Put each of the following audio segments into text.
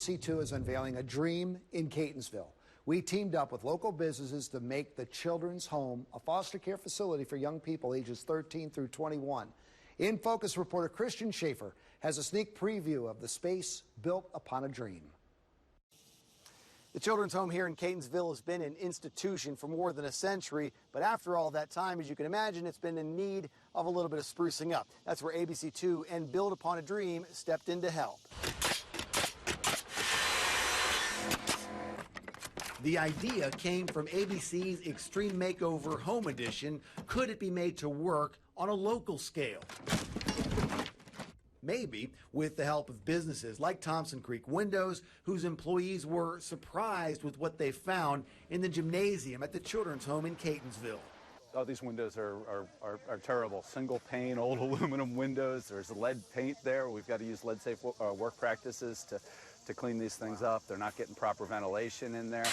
ABC2 is unveiling a dream in Catonsville. We teamed up with local businesses to make the Children's Home a foster care facility for young people ages 13 through 21. In Focus reporter Christian Schaefer has a sneak preview of the space built upon a dream. The Children's Home here in Catonsville has been an institution for more than a century, but after all that time, as you can imagine, it's been in need of a little bit of sprucing up. That's where ABC2 and Build Upon a Dream stepped in to help. The idea came from ABC's Extreme Makeover Home Edition. Could it be made to work on a local scale? Maybe with the help of businesses like Thompson Creek Windows, whose employees were surprised with what they found in the gymnasium at the Children's Home in Catonsville. Oh, these windows are terrible. Single pane, old aluminum windows. There's lead paint there. We've got to use lead-safe work practices to clean these things up. They're not getting proper ventilation in there.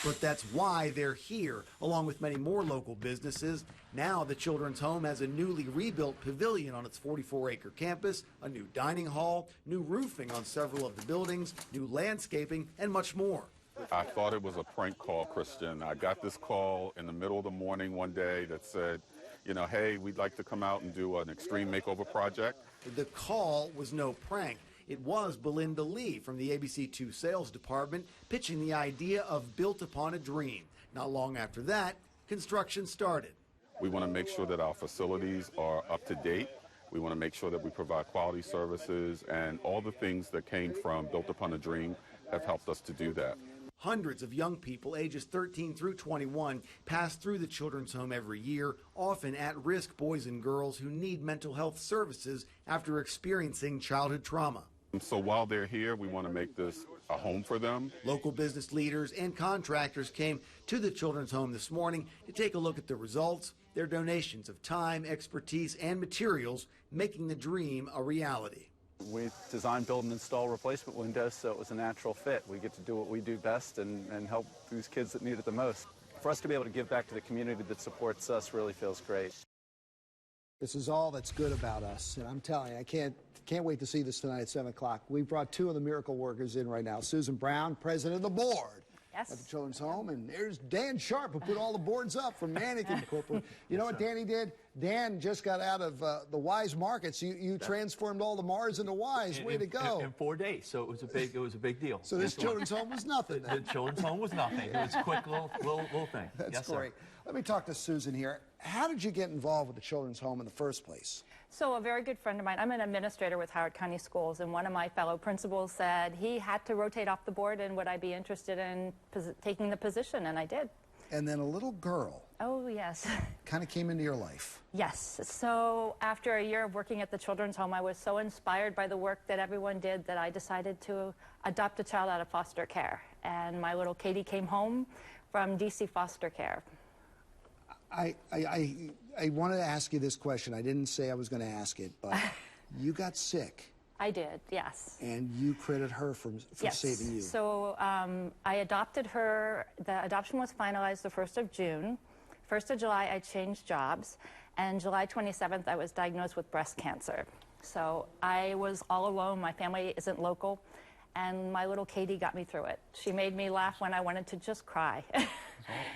But that's why they're here, along with many more local businesses. Now the Children's Home has a newly rebuilt pavilion on its 44-acre campus, a new dining hall, new roofing on several of the buildings, new landscaping, and much more. I thought it was a prank call, Christian. I got this call in the middle of the morning one day that said, you know, hey, we'd like to come out and do an extreme makeover project. The call was no prank. It was Belinda Lee from the ABC2 sales department pitching the idea of Built Upon a Dream. Not long after that, construction started. We want to make sure that our facilities are up to date. We want to make sure that we provide quality services, and all the things that came from Built Upon a Dream have helped us to do that. Hundreds of young people ages 13 through 21 pass through the Children's Home every year, often at-risk boys and girls who need mental health services after experiencing childhood trauma. So while they're here, we want to make this a home for them. Local business leaders and contractors came to the Children's Home this morning to take a look at the results, their donations of time, expertise, and materials, making the dream a reality. We design, build, and install replacement windows, so it was a natural fit. We get to do what we do best and help these kids that need it the most. For us to be able to give back to the community that supports us really feels great. This is all that's good about us, and I'm telling you, I can't wait to see this tonight at 7 o'clock. We brought two of the miracle workers in right now. Susan Brown, president of the board at the Children's Home, and there's Dan Sharp, who put all the boards up from Mannequin Corporation. You know what Danny did? Dan just got out of the Wise Markets. You transformed all the Mars into Wise. Way to go! In 4 days, so it was a big deal. So this Children's Home was nothing. The Children's Home was nothing. It was a quick little thing. That's great. Let me talk to Susan here. How did you get involved with the Children's Home in the first place? So a very good friend of mine, I'm an administrator with Howard County Schools, and one of my fellow principals said he had to rotate off the board and would I be interested in taking the position, and I did. And then a little girl. Oh, yes. Kind of came into your life. Yes. So after a year of working at the Children's Home, I was so inspired by the work that everyone did that I decided to adopt a child out of foster care. And my little Katie came home from DC foster care. I wanted to ask you this question. I didn't say I was going to ask it, but you got sick. I did, yes. And you credit her for saving you. So I adopted her. The adoption was finalized the 1st of June. 1st of July, I changed jobs. And July 27th, I was diagnosed with breast cancer. So I was all alone. My family isn't local. And my little Katie got me through it. She made me laugh when I wanted to just cry.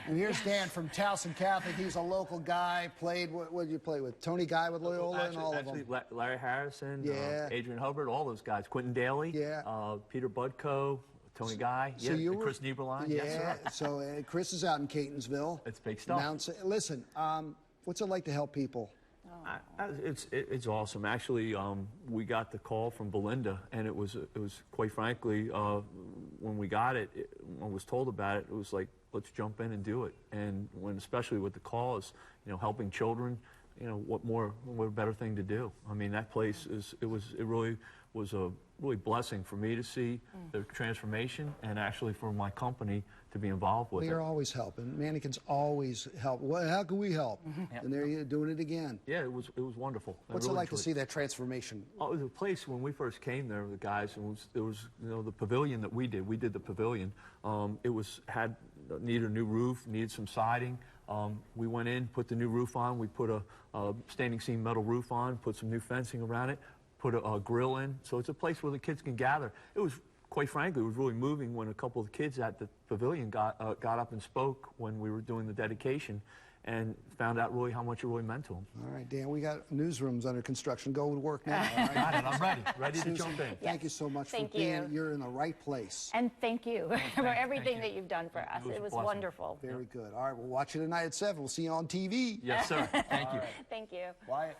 And here's Dan from Towson Catholic. He's a local guy. Played, what did you play with? Tony Guy with Loyola and all of them. Larry Harrison, Adrian Hubbard, all those guys. Quentin Daly, Peter Budko, Tony Guy, so Chris Nieberline. Yeah, so Chris is out in Catonsville. It's big stuff. Listen, what's it like to help people? It's awesome. Actually, we got the call from Belinda, and it was quite frankly, when we got it, when I was told about it, it was like, let's jump in and do it. And especially with the cause, helping children, what better thing to do? I mean, that place it really was a blessing for me to see the transformation, and actually for my company to be involved with it. You're always helping. Mannequins always help. Well, how can we help? And there you're doing it again. Yeah, it was wonderful. What's it like to see that transformation? Oh, the place when we first came there, the guys, it was the pavilion that we did. We did the pavilion. It needed a new roof, needed some siding. We went in, put the new roof on. We put a standing seam metal roof on, put some new fencing around it, put a grill in. So it's a place where the kids can gather. It was quite frankly, it was really moving when a couple of kids at the pavilion got up and spoke when we were doing the dedication, and found out really how much it really meant to them. All right, Dan, we got newsrooms under construction. Go to work now. All right? Got it. I'm ready. Ready to jump in. Thank you so much Thank for being. you. You're in the right place. And thank you for everything you. that you've done for us. was It was a blessing. wonderful. Very good. All right, we'll watch you tonight at 7. We'll see you on TV. Yes, sir. Thank you. Thank you. Wyatt.